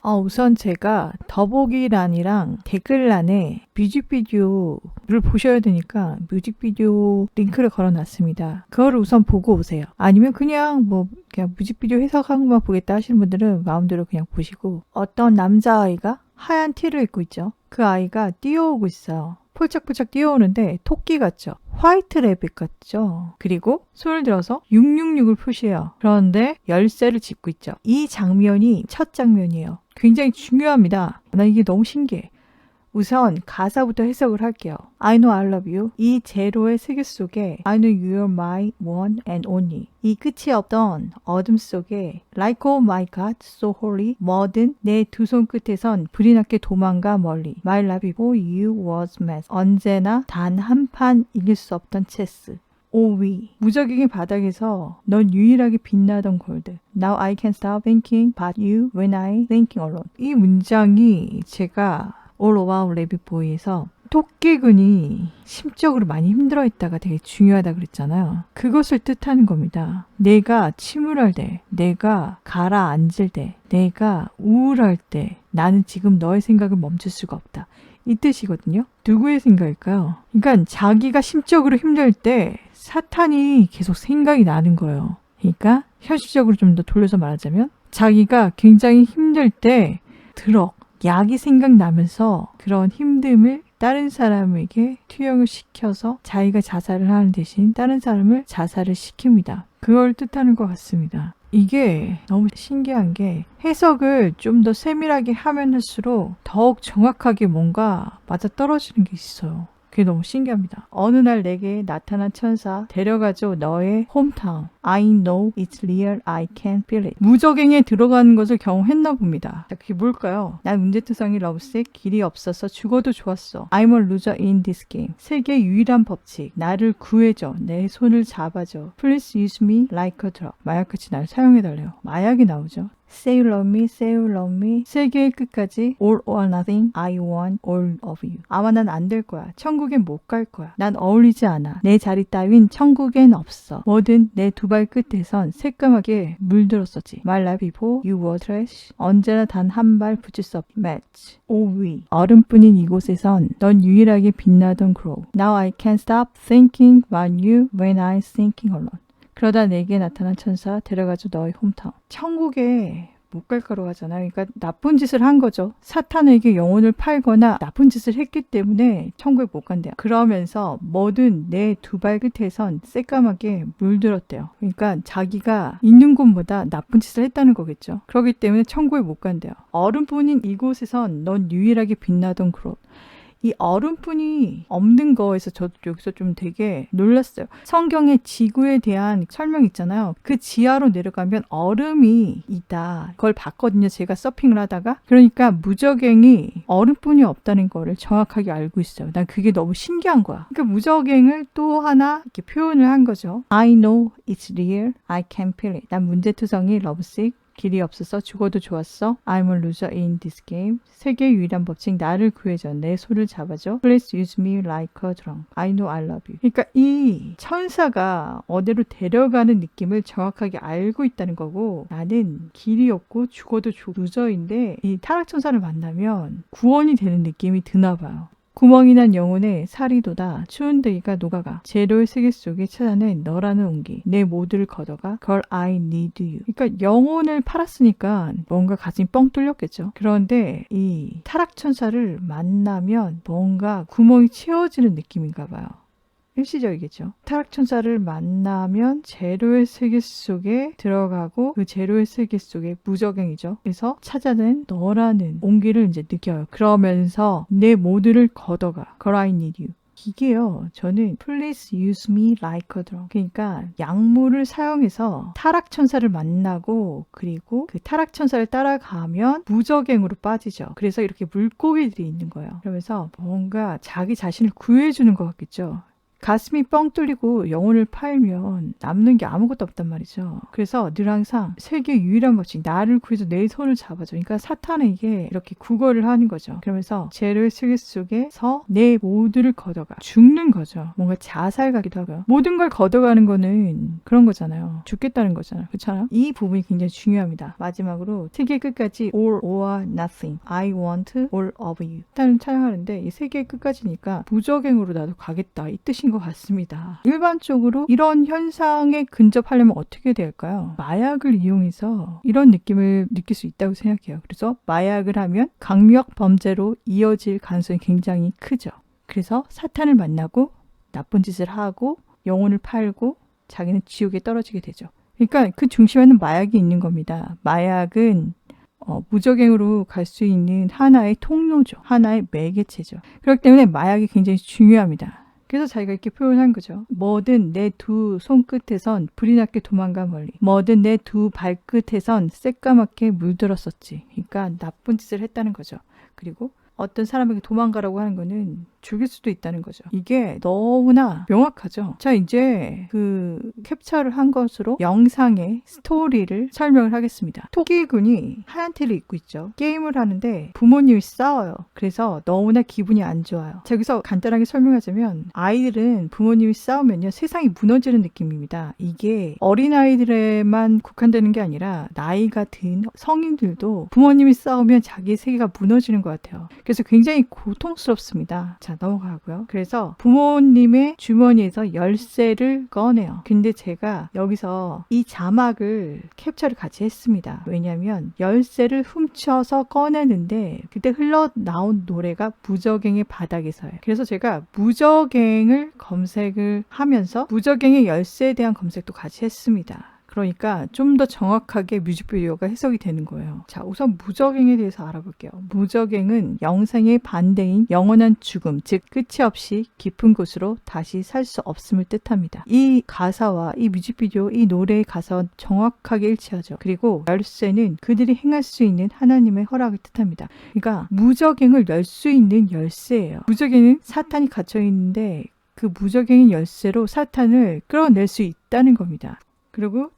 우선 제가 더보기란이랑 댓글란에 뮤직비디오를 보셔야 되니까 뮤직비디오 링크를 걸어놨습니다. 그거를 우선 보고 오세요. 아니면 그냥 그냥 뮤직비디오 해석한 것만 보겠다 하시는 분들은 마음대로 그냥 보시고, 어떤 남자아이가 하얀 티를 입고 있죠. 그 아이가 뛰어오고 있어요. 폴짝폴짝 뛰어오는데 토끼 같죠? 화이트 레빗 같죠? 그리고 손을 들어서 666을 표시해요. 그런데 열쇠를 짚고 있죠. 이 장면이 첫 장면이에요. 굉장히 중요합니다. 나 이게 너무 신기해. 우선 가사부터 해석을 할게요. I know I love you. 이 제로의 세계 속에 I know you're my one and only. 이 끝이 없던 어둠 속에 Like oh my God, so holy. 뭐든 내 두 손 끝에선 불이 나게 도망가 멀리. My love for you was mass. 언제나 단 한 판 이길 수 없던 체스. 오위. 무적행의 바닥에서 넌 유일하게 빛나던 골드. Now I can't stop thinking about you when I thinking alone. 이 문장이 제가 All About Rabbit Boy에서 토끼군이 심적으로 많이 힘들어했다가 되게 중요하다 그랬잖아요. 그것을 뜻하는 겁니다. 내가 침울할 때, 내가 가라앉을 때, 내가 우울할 때 나는 지금 너의 생각을 멈출 수가 없다. 이 뜻이거든요. 누구의 생각일까요? 그러니까 자기가 심적으로 힘들 때 사탄이 계속 생각이 나는 거예요. 그러니까 현실적으로 좀 더 돌려서 말하자면 자기가 굉장히 힘들 때 약이 생각나면서 그런 힘듦을 다른 사람에게 투영을 시켜서 자기가 자살을 하는 대신 다른 사람을 자살을 시킵니다. 그걸 뜻하는 것 같습니다. 이게 너무 신기한 게 해석을 좀 더 세밀하게 하면 할수록 더욱 정확하게 뭔가 맞아떨어지는 게 있어요. 그게 너무 신기합니다. 어느 날 내게 나타난 천사 데려가줘 너의 홈타운. I know it's real. I can feel it. 무적행에 들어가는 것을 경험했나 봅니다. 자, 그게 뭘까요? 난 문제투성이 러브식 길이 없어서 죽어도 좋았어. I'm a loser in this game. 세계 유일한 법칙. 나를 구해줘. 내 손을 잡아줘. Please use me like a drug. 마약같이 날 사용해달래요. 마약이 나오죠. Say you love me, say you love me. 세계의 끝까지 all or nothing, I want all of you. 아마 난 안 될 거야. 천국엔 못 갈 거야. 난 어울리지 않아. 내 자리 따윈 천국엔 없어. 뭐든 내 두 발 끝에선 새까맣게 물들었었지. My life before you were trash. 언제나 단 한 발 붙일 수 없는 match. 오위. 얼음뿐인 이곳에선 넌 유일하게 빛나던 glow. Now I can't stop thinking about you when I'm thinking alone. 그러다 내게 나타난 천사 데려가줘 너의 홈타운. 천국에 못 갈 거라고 하잖아요. 그러니까 나쁜 짓을 한 거죠. 사탄에게 영혼을 팔거나 나쁜 짓을 했기 때문에 천국에 못 간대요. 그러면서 뭐든 내 두 발 끝에선 새까맣게 물들었대요. 그러니까 자기가 있는 곳보다 나쁜 짓을 했다는 거겠죠. 그렇기 때문에 천국에 못 간대요. 얼음뿐인 이곳에선 넌 유일하게 빛나던 그곳. 이 얼음뿐이 없는 거에서 저도 여기서 좀 되게 놀랐어요. 성경에 지구에 대한 설명 있잖아요. 그 지하로 내려가면 얼음이 있다. 그걸 봤거든요. 제가 서핑을 하다가. 그러니까 무적행이 얼음뿐이 없다는 거를 정확하게 알고 있어요. 난 그게 너무 신기한 거야. 그러니까 무적행을 또 하나 이렇게 표현을 한 거죠. I know it's real. I can feel it. 난 문제투성이 lovesick. 길이 없어서 죽어도 좋았어. I'm a loser in this game. 세계 유일한 법칙 나를 구해줘. 내 손을 잡아줘. Please use me like a drunk. I know I love you. 그러니까 이 천사가 어디로 데려가는 느낌을 정확하게 알고 있다는 거고, 나는 길이 없고 죽어도 루저인데 이 타락천사를 만나면 구원이 되는 느낌이 드나 봐요. 구멍이 난 영혼에 살이 돋아 추운 데기가 녹아가 제로의 세계 속에 찾아낸 너라는 온기 내 모두를 걷어가 Girl I need you. 그러니까 영혼을 팔았으니까 뭔가 가슴이 뻥 뚫렸겠죠. 그런데 이 타락천사를 만나면 뭔가 구멍이 채워지는 느낌인가 봐요. 일시적이겠죠. 타락천사를 만나면 제로의 세계 속에 들어가고 그 제로의 세계 속에 무적행이죠. 그래서 찾아낸 너라는 온기를 이제 느껴요. 그러면서 내 모두를 걷어가. Girl, I need you. 이게요. 저는 Please use me like a drug. 그러니까 약물을 사용해서 타락천사를 만나고 그리고 그 타락천사를 따라가면 무적행으로 빠지죠. 그래서 이렇게 물고기들이 있는 거예요. 그러면서 뭔가 자기 자신을 구해주는 것 같겠죠. 가슴이 뻥 뚫리고 영혼을 팔면 남는 게 아무것도 없단 말이죠. 그래서 늘 항상 세계 유일한 법칙, 나를 구해서 내 손을 잡아줘. 그러니까 사탄에게 이렇게 구걸을 하는 거죠. 그러면서 죄를 세계 속에서 내 모두를 걷어가 죽는 거죠. 뭔가 자살 같기도 하고요. 모든 걸 걷어가는 거는 그런 거잖아요. 죽겠다는 거잖아요. 그렇잖아요. 이 부분이 굉장히 중요합니다. 마지막으로 세계 끝까지 all or nothing, I want all of you. 일단 촬영하는데 이 세계 끝까지니까 무적행으로 나도 가겠다 이 뜻인 것 같습니다. 일반적으로 이런 현상에 근접하려면 어떻게 될까요? 마약을 이용해서 이런 느낌을 느낄 수 있다고 생각해요. 그래서 마약을 하면 강력 범죄로 이어질 가능성이 굉장히 크죠. 그래서 사탄을 만나고 나쁜 짓을 하고 영혼을 팔고 자기는 지옥에 떨어지게 되죠. 그러니까 그 중심에는 마약이 있는 겁니다. 마약은 무적행으로 갈 수 있는 하나의 통로죠. 하나의 매개체죠. 그렇기 때문에 마약이 굉장히 중요합니다. 그래서 자기가 이렇게 표현한 거죠. 뭐든 내 두 손끝에선 불이 났게 도망가 멀리. 뭐든 내 두 발끝에선 새까맣게 물들었었지. 그러니까 나쁜 짓을 했다는 거죠. 그리고 어떤 사람에게 도망가라고 하는 거는 죽일 수도 있다는 거죠. 이게 너무나 명확하죠. 자, 이제 그 캡처를 한 것으로 영상의 스토리를 설명을 하겠습니다. 토끼군이 하얀 티를 입고 있죠. 게임을 하는데 부모님이 싸워요. 그래서 너무나 기분이 안 좋아요. 자, 여기서 간단하게 설명하자면 아이들은 부모님이 싸우면요 세상이 무너지는 느낌입니다. 이게 어린아이들에만 국한되는 게 아니라 나이가 든 성인들도 부모님이 싸우면 자기 세계가 무너지는 것 같아요. 그래서 굉장히 고통스럽습니다. 자, 넘어가고요. 그래서 부모님의 주머니에서 열쇠를 꺼내요. 근데 제가 여기서 이 자막을 캡처를 같이 했습니다. 왜냐하면 열쇠를 훔쳐서 꺼내는데 그때 흘러나온 노래가 무적행의 바닥에서예요. 그래서 제가 무적행을 검색을 하면서 무적행의 열쇠에 대한 검색도 같이 했습니다. 그러니까 좀 더 정확하게 뮤직비디오가 해석이 되는 거예요. 자, 우선 무적행에 대해서 알아볼게요. 무적행은 영생의 반대인 영원한 죽음, 즉 끝이 없이 깊은 곳으로 다시 살 수 없음을 뜻합니다. 이 가사와 이 뮤직비디오, 이 노래의 가사와 정확하게 일치하죠. 그리고 열쇠는 그들이 행할 수 있는 하나님의 허락을 뜻합니다. 그러니까 무적행을 열 수 있는 열쇠예요. 무적행은 사탄이 갇혀 있는데 그 무적행인 열쇠로 사탄을 끌어낼 수 있다는 겁니다. 그리고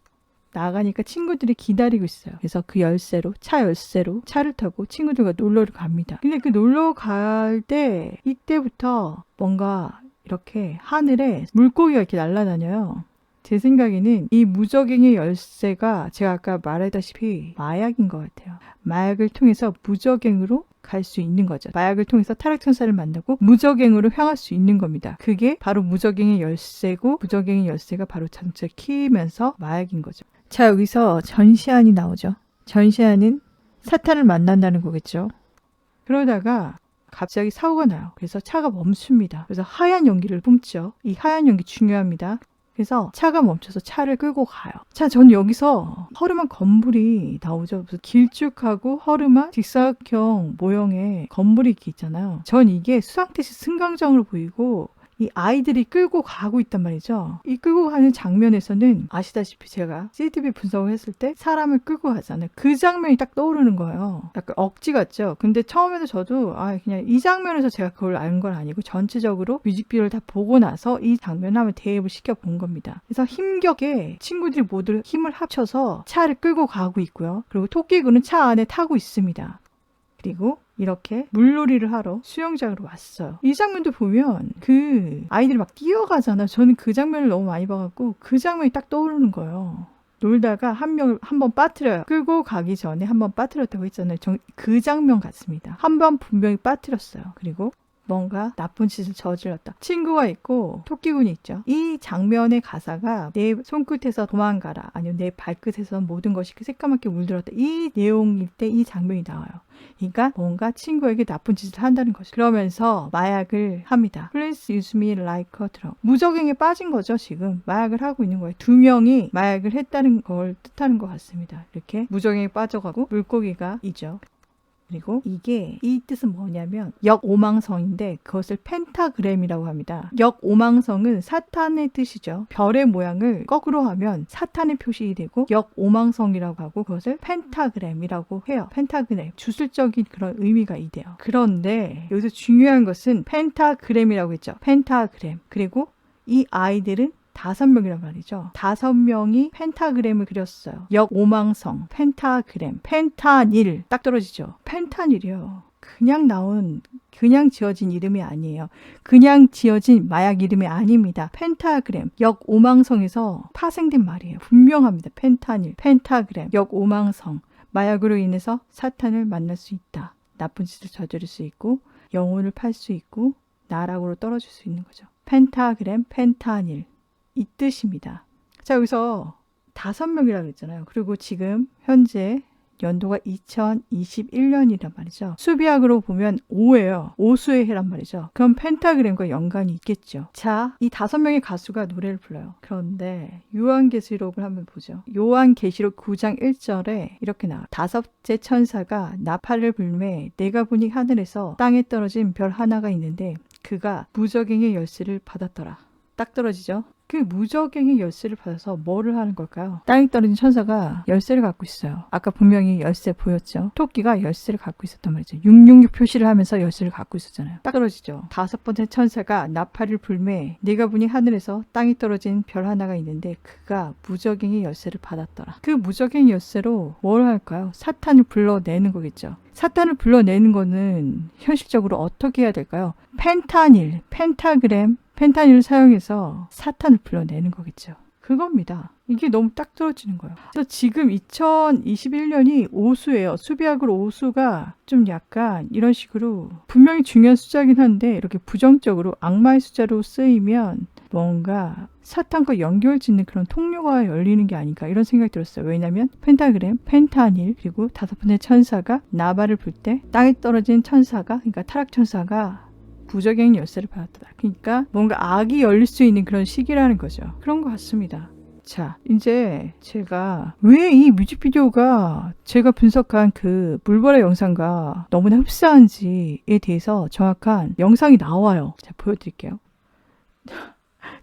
나가니까 친구들이 기다리고 있어요. 그래서 그 열쇠로, 차 열쇠로 차를 타고 친구들과 놀러를 갑니다. 근데 그 놀러 갈 때 이때부터 뭔가 이렇게 하늘에 물고기가 이렇게 날아다녀요. 제 생각에는 이 무적행의 열쇠가 제가 아까 말했다시피 마약인 것 같아요. 마약을 통해서 무적행으로 갈 수 있는 거죠. 마약을 통해서 타락천사를 만나고 무적행으로 향할 수 있는 겁니다. 그게 바로 무적행의 열쇠고 무적행의 열쇠가 바로 자동차 키면서 마약인 거죠. 자, 여기서 전시안이 나오죠. 전시안은 사탄을 만난다는 거겠죠. 그러다가 갑자기 사고가 나요. 그래서 차가 멈춥니다. 그래서 하얀 연기를 뿜죠. 이 하얀 연기 중요합니다. 그래서 차가 멈춰서 차를 끌고 가요. 자, 전 여기서 허름한 건물이 나오죠. 그래서 길쭉하고 허름한 직사각형 모형의 건물이 이렇게 있잖아요. 전 이게 수상태시 승강장으로 보이고 이 아이들이 끌고 가고 있단 말이죠. 이 끌고 가는 장면에서는 아시다시피 제가 CCTV 분석을 했을 때 사람을 끌고 가잖아요. 그 장면이 딱 떠오르는 거예요. 약간 억지 같죠. 근데 처음에는 저도 그냥 이 장면에서 제가 그걸 알 건 아니고 전체적으로 뮤직비디오를 다 보고 나서 이 장면을 한번 대입을 시켜본 겁니다. 그래서 힘겹게 친구들이 모두 힘을 합쳐서 차를 끌고 가고 있고요. 그리고 토끼군은 차 안에 타고 있습니다. 그리고 이렇게 물놀이를 하러 수영장으로 왔어요. 이 장면도 보면 그 아이들이 막 뛰어가잖아요. 저는 그 장면을 너무 많이 봐갖고 그 장면이 딱 떠오르는 거예요. 놀다가 한 명을 한번 빠뜨려요. 끌고 가기 전에 한번 빠뜨렸다고 했잖아요. 그 장면 같습니다. 한 번 분명히 빠뜨렸어요. 그리고 뭔가 나쁜 짓을 저질렀다. 친구가 있고 토끼군이 있죠. 이 장면의 가사가 내 손끝에서 도망가라, 아니면 내 발끝에서 모든 것이 새까맣게 물들었다. 이 내용일 때 이 장면이 나와요. 그러니까 뭔가 친구에게 나쁜 짓을 한다는 거죠. 그러면서 마약을 합니다. Please use me like a drug. 무적행에 빠진 거죠. 지금 마약을 하고 있는 거예요. 두 명이 마약을 했다는 걸 뜻하는 것 같습니다. 이렇게 무적행에 빠져가고 물고기가 있죠. 그리고 이게 이 뜻은 뭐냐면 역오망성인데 그것을 펜타그램이라고 합니다. 역오망성은 사탄의 뜻이죠. 별의 모양을 거꾸로 하면 사탄의 표시되고 역오망성이라고 하고 그것을 펜타그램이라고 해요. 펜타그램, 주술적인 그런 의미가 있대요. 그런데 여기서 중요한 것은 펜타그램이라고 했죠. 펜타그램. 그리고 이 아이들은 5명이란 말이죠. 5명이 펜타그램을 그렸어요. 역오망성, 펜타그램, 펜타닐 딱 떨어지죠. 펜타닐이요. 그냥 지어진 이름이 아니에요. 그냥 지어진 마약 이름이 아닙니다. 펜타그램, 역오망성에서 파생된 말이에요. 분명합니다. 펜타닐, 펜타그램, 역오망성. 마약으로 인해서 사탄을 만날 수 있다. 나쁜 짓을 저지를 수 있고 영혼을 팔 수 있고 나락으로 떨어질 수 있는 거죠. 펜타그램, 펜타닐 이 뜻입니다. 자, 여기서 5명이라고 그랬잖아요. 그리고 지금 현재 연도가 2021년이란 말이죠. 수비학으로 보면 5예요. 오수의 해란 말이죠. 그럼 펜타그램과 연관이 있겠죠. 자, 이 5명의 가수가 노래를 불러요. 그런데 요한계시록을 한번 보죠. 요한계시록 9장 1절에 이렇게 나와요. 5째 천사가 나팔을 불매 내가 보니 하늘에서 땅에 떨어진 별 하나가 있는데 그가 무저갱의 열쇠를 받았더라. 딱 떨어지죠. 그 무저갱의 열쇠를 받아서 뭐를 하는 걸까요? 땅에 떨어진 천사가 열쇠를 갖고 있어요. 아까 분명히 열쇠 보였죠. 토끼가 열쇠를 갖고 있었단 말이죠. 666 표시를 하면서 열쇠를 갖고 있었잖아요. 딱 떨어지죠. 5번째 천사가 나팔을 불매 내가 보니 하늘에서 땅에 떨어진 별 하나가 있는데 그가 무저갱의 열쇠를 받았더라. 그 무저갱의 열쇠로 뭘 할까요? 사탄을 불러내는 거겠죠. 사탄을 불러내는 거는 현실적으로 어떻게 해야 될까요? 펜타닐, 펜타그램, 펜타닐을 사용해서 사탄을 불러내는 거겠죠. 그겁니다. 이게 너무 딱 떨어지는 거예요. 그래서 지금 2021년이 오수예요. 수비학으로 오수가 좀 약간 이런 식으로 분명히 중요한 숫자긴 한데 이렇게 부정적으로 악마의 숫자로 쓰이면 뭔가 사탄과 연결 짓는 그런 통로가 열리는 게 아닌가 이런 생각이 들었어요. 왜냐하면 펜타그램, 펜타닐 그리고 5번째 천사가 나발을 불 때 땅에 떨어진 천사가 그러니까 타락 천사가 무저갱 열쇠를 받았다. 그러니까 뭔가 악이 열릴 수 있는 그런 시기라는 거죠. 그런 것 같습니다. 자, 이제 제가 왜 이 뮤직비디오가 제가 분석한 그 물보라 영상과 너무나 흡사한지에 대해서 정확한 영상이 나와요. 자, 보여드릴게요.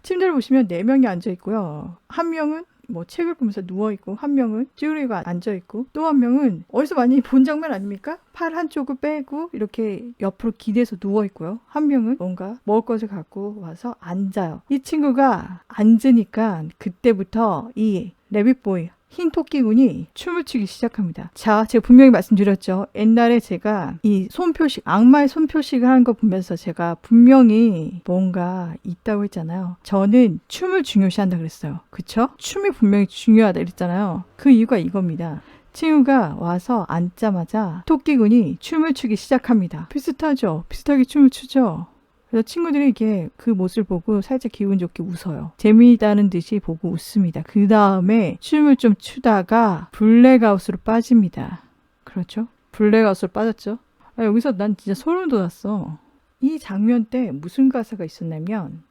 침대를 보시면 4명이 앉아있고요. 한 명은 뭐 책을 보면서 누워있고 한 명은 찌그리고 앉아있고 또 한 명은 어디서 많이 본 장면 아닙니까? 팔 한쪽을 빼고 이렇게 옆으로 기대서 누워있고요. 한 명은 뭔가 먹을 것을 갖고 와서 앉아요. 이 친구가 앉으니까 그때부터 이 레빗보이 흰 토끼군이 춤을 추기 시작합니다. 자, 제가 분명히 말씀드렸죠. 옛날에 제가 이 손표식, 악마의 손표식을 하는 거 보면서 제가 분명히 뭔가 있다고 했잖아요. 저는 춤을 중요시한다 그랬어요. 그쵸? 춤이 분명히 중요하다 그랬잖아요. 그 이유가 이겁니다. 친구가 와서 앉자마자 토끼군이 춤을 추기 시작합니다. 비슷하죠? 비슷하게 춤을 추죠? 그래서 친구들이 이게 그 모습을 보고 살짝 기분 좋게 웃어요. 재미있다는 듯이 보고 웃습니다. 그 다음에 춤을 좀 추다가 블랙아웃으로 빠집니다. 그렇죠? 블랙아웃으로 빠졌죠? 여기서 난 진짜 소름 돋았어. 이 장면 때 무슨 가사가 있었냐면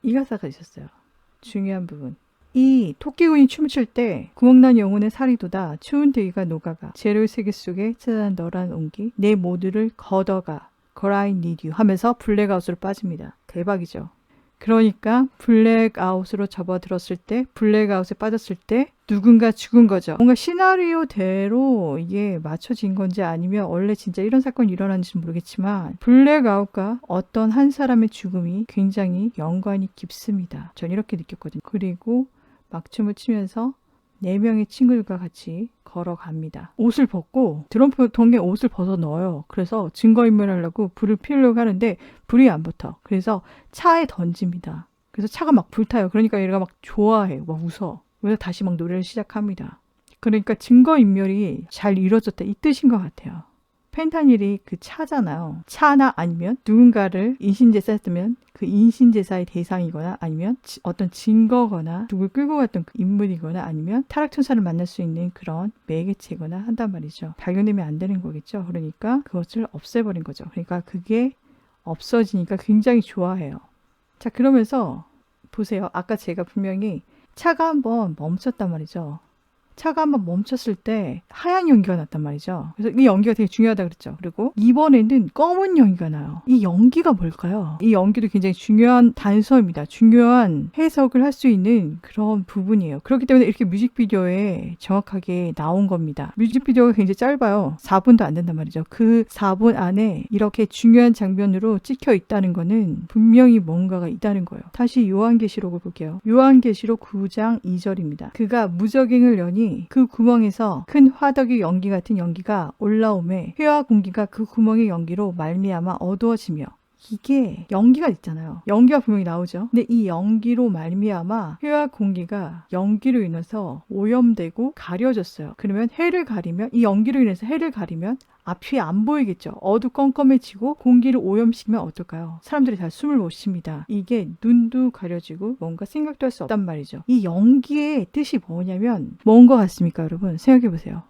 이 가사가 있었어요. 중요한 부분. 이 토끼군이 춤을 출 때 구멍난 영혼의 살이 돋아 추운 대기가 녹아가 재료의 세계 속에 찾아난 너란 온기 내 모두를 걷어가 God I need you 하면서 블랙아웃으로 빠집니다. 대박이죠. 그러니까 블랙아웃으로 접어들었을 때 블랙아웃에 빠졌을 때 누군가 죽은 거죠. 뭔가 시나리오대로 이게 맞춰진 건지 아니면 원래 진짜 이런 사건이 일어났는지 모르겠지만 블랙아웃과 어떤 한 사람의 죽음이 굉장히 연관이 깊습니다. 전 이렇게 느꼈거든요. 그리고 막 춤을 추면서 4명의 친구들과 같이 걸어갑니다. 옷을 벗고 드럼통에 옷을 벗어 넣어요. 그래서 증거인멸 하려고 불을 피우려고 하는데 불이 안 붙어. 그래서 차에 던집니다. 그래서 차가 막 불타요. 그러니까 얘가 막 좋아해. 막 웃어. 그래서 다시 막 노래를 시작합니다. 그러니까 증거인멸이 잘 이루어졌다 이 뜻인 것 같아요. 펜타닐이 그 차잖아요. 차나 아니면 누군가를 인신제사했으면 그 인신제사의 대상이거나 아니면 어떤 증거거나 누굴 끌고 갔던 그 인물이거나 아니면 타락천사를 만날 수 있는 그런 매개체거나 한단 말이죠. 발견되면 안 되는 거겠죠. 그러니까 그것을 없애버린 거죠. 그러니까 그게 없어지니까 굉장히 좋아해요. 자, 그러면서 보세요. 아까 제가 분명히 차가 한번 멈췄단 말이죠. 차가 한번 멈췄을 때 하얀 연기가 났단 말이죠. 그래서 이 연기가 되게 중요하다 그랬죠. 그리고 이번에는 검은 연기가 나요. 이 연기가 뭘까요? 이 연기도 굉장히 중요한 단서입니다. 중요한 해석을 할 수 있는 그런 부분이에요. 그렇기 때문에 이렇게 뮤직비디오에 정확하게 나온 겁니다. 뮤직비디오가 굉장히 짧아요. 4분도 안 된단 말이죠. 그 4분 안에 이렇게 중요한 장면으로 찍혀 있다는 거는 분명히 뭔가가 있다는 거예요. 다시 요한계시록을 볼게요. 요한계시록 9장 2절입니다. 그가 무적행을 여니 그 구멍에서 큰 화덕의 연기 같은 연기가 올라오매 회와 공기가 그 구멍의 연기로 말미암아 어두워지며 이게 연기가 있잖아요. 연기가 분명히 나오죠. 근데 이 연기로 말미암아 해와 공기가 연기로 인해서 오염되고 가려졌어요. 그러면 해를 가리면 이 연기로 인해서 해를 가리면 앞이 안 보이겠죠. 어두컴컴해지고 공기를 오염시키면 어떨까요? 사람들이 다 숨을 못 쉽니다. 이게 눈도 가려지고 뭔가 생각도 할 수 없단 말이죠. 이 연기의 뜻이 뭐냐면 뭔 것 같습니까, 여러분? 생각해 보세요.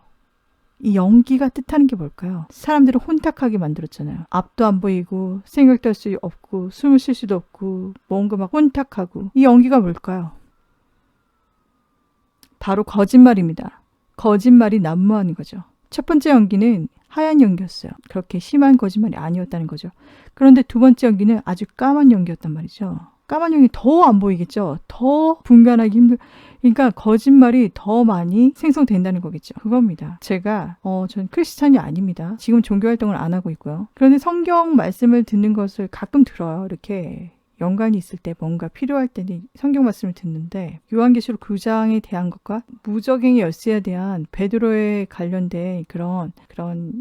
이 연기가 뜻하는 게 뭘까요? 사람들을 혼탁하게 만들었잖아요. 앞도 안 보이고 생각도 할 수 없고 숨을 쉴 수도 없고 뭔가 막 혼탁하고 이 연기가 뭘까요? 바로 거짓말입니다. 거짓말이 난무하는 거죠. 첫 번째 연기는 하얀 연기였어요. 그렇게 심한 거짓말이 아니었다는 거죠. 그런데 두 번째 연기는 아주 까만 연기였단 말이죠. 까만 연기 더 안 보이겠죠. 더 분간하기 힘들. 그러니까 거짓말이 더 많이 생성된다는 거겠죠. 그겁니다. 제가 전 크리스찬이 아닙니다. 지금 종교 활동을 안 하고 있고요. 그런데 성경 말씀을 듣는 것을 가끔 들어요. 이렇게 연관이 있을 때 뭔가 필요할 때는 성경 말씀을 듣는데 요한계시록 9장에 대한 것과 무적행의 열쇠에 대한 베드로에 관련된 그런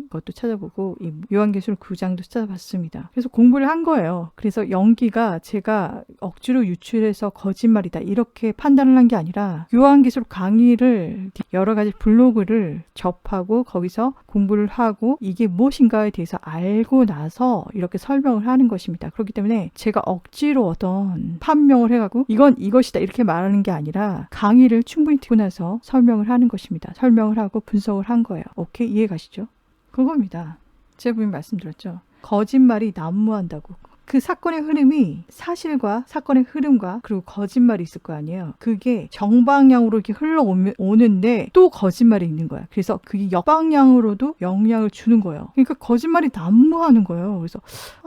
것도 찾아보고 이 요한계시록 9장도 찾아봤습니다. 그래서 공부를 한 거예요. 그래서 연기가 제가 억지로 유출해서 거짓말이다 이렇게 판단을 한 게 아니라 요한계시록 강의를 여러 가지 블로그를 접하고 거기서 공부를 하고 이게 무엇인가에 대해서 알고 나서 이렇게 설명을 하는 것입니다. 그렇기 때문에 제가 억지로 어떤 판명을 해가고 이건 이것이다 이렇게 말하는 게 아니라 강의를 충분히 듣고 나서 설명을 하는 것입니다. 설명을 하고 분석을 한 거예요. 오케이? 이해 가시죠? 그겁니다. 제가 분명히 말씀드렸죠. 거짓말이 난무한다고. 그 사건의 흐름이 사실과 사건의 흐름과 그리고 거짓말이 있을 거 아니에요. 그게 정방향으로 이렇게 흘러오는데 또 거짓말이 있는 거야. 그래서 그게 역방향으로도 영향을 주는 거예요. 그러니까 거짓말이 난무하는 거예요. 그래서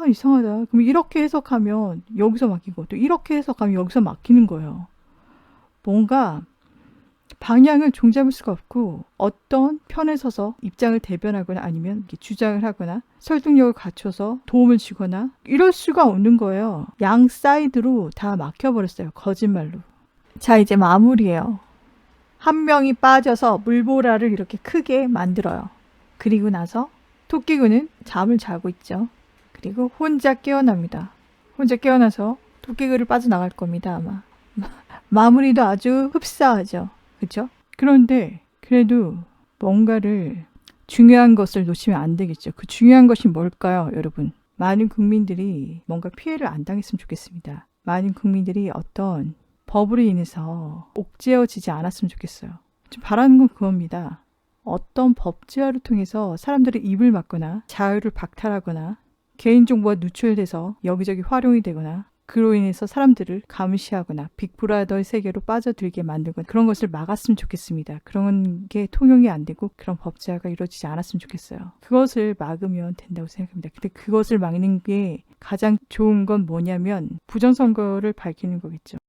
이상하다. 그럼 이렇게 해석하면 여기서 막히고 또 이렇게 해석하면 여기서 막히는 거예요. 뭔가 방향을 종잡을 수가 없고 어떤 편에 서서 입장을 대변하거나 아니면 주장을 하거나 설득력을 갖춰서 도움을 주거나 이럴 수가 없는 거예요. 양 사이드로 다 막혀버렸어요. 거짓말로. 자, 이제 마무리예요. 한 명이 빠져서 물보라를 이렇게 크게 만들어요. 그리고 나서 토끼군은 잠을 자고 있죠. 그리고 혼자 깨어납니다. 혼자 깨어나서 토끼굴을 빠져나갈 겁니다. 아마. 마무리도 아주 흡사하죠. 그렇죠? 그런데 그래도 뭔가를 중요한 것을 놓치면 안 되겠죠. 그 중요한 것이 뭘까요, 여러분? 많은 국민들이 뭔가 피해를 안 당했으면 좋겠습니다. 많은 국민들이 어떤 법으로 인해서 옥죄어지지 않았으면 좋겠어요. 좀 바라는 건 그겁니다. 어떤 법제화를 통해서 사람들의 입을 막거나 자유를 박탈하거나 개인정보가 누출돼서 여기저기 활용이 되거나 그로 인해서 사람들을 감시하거나 빅브라더의 세계로 빠져들게 만들거나 그런 것을 막았으면 좋겠습니다. 그런 게 통용이 안 되고 그런 법제화가 이루어지지 않았으면 좋겠어요. 그것을 막으면 된다고 생각합니다. 근데 그것을 막는 게 가장 좋은 건 뭐냐면 부정선거를 밝히는 거겠죠.